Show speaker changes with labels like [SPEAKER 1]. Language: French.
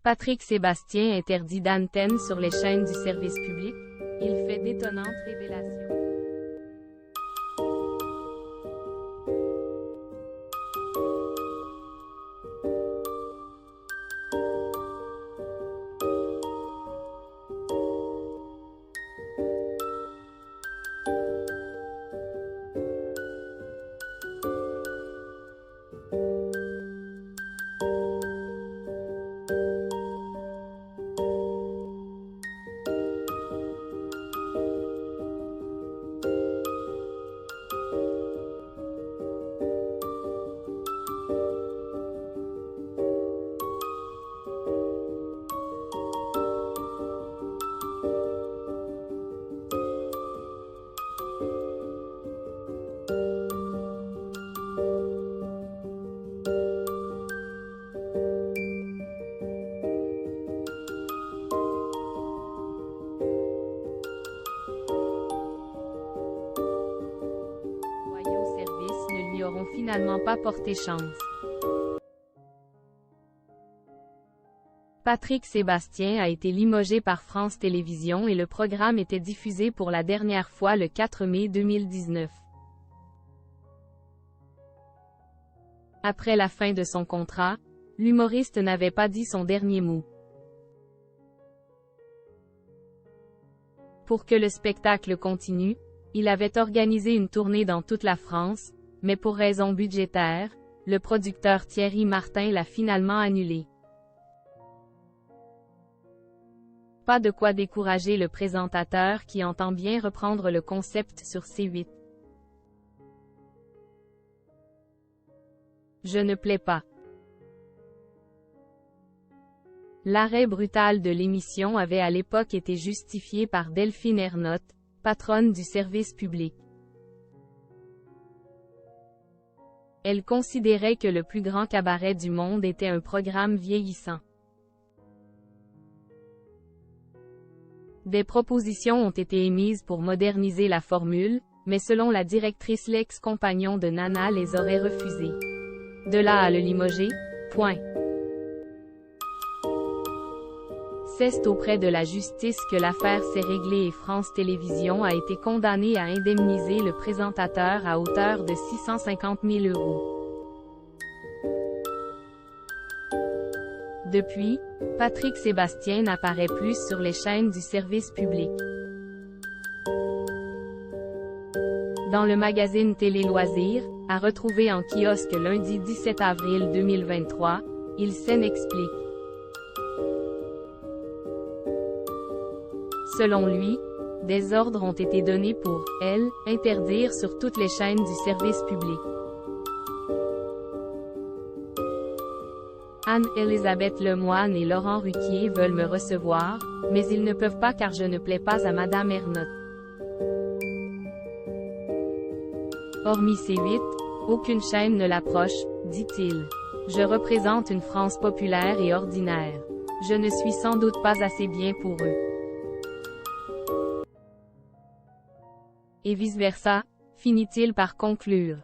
[SPEAKER 1] Patrick Sébastien interdit d'antenne sur les chaînes du service public. Il fait d'étonnantes révélations. Ne lui auront finalement pas porté chance. Patrick Sébastien a été limogé par France Télévisions et le programme était diffusé pour la dernière fois le 4 mai 2019. Après la fin de son contrat, l'humoriste n'avait pas dit son dernier mot. Pour que le spectacle continue, il avait organisé une tournée dans toute la France, mais pour raisons budgétaires, le producteur Thierry Martin l'a finalement annulé. Pas de quoi décourager le présentateur qui entend bien reprendre le concept sur C8. Je ne plais pas. L'arrêt brutal de l'émission avait à l'époque été justifié par Delphine Ernotte, patronne du service public. Elle considérait que le plus grand cabaret du monde était un programme vieillissant. Des propositions ont été émises pour moderniser la formule, mais selon la directrice l'ex-compagnon de Nana les aurait refusées. De là à le limoger, point. C'est auprès de la justice que l'affaire s'est réglée et France Télévisions a été condamnée à indemniser le présentateur à hauteur de 650 000 €. Depuis, Patrick Sébastien n'apparaît plus sur les chaînes du service public. Dans le magazine Télé Loisirs, à retrouver en kiosque lundi 17 avril 2023, il s'en explique. Selon lui, des ordres ont été donnés pour, elle, interdire sur toutes les chaînes du service public. Anne-Élisabeth Lemoine et Laurent Ruquier veulent me recevoir, mais ils ne peuvent pas car je ne plais pas à Madame Ernotte. Hormis C8, aucune chaîne ne l'approche, dit-il. Je représente une France populaire et ordinaire. Je ne suis sans doute pas assez bien pour eux. Et vice-versa, finit-il par conclure.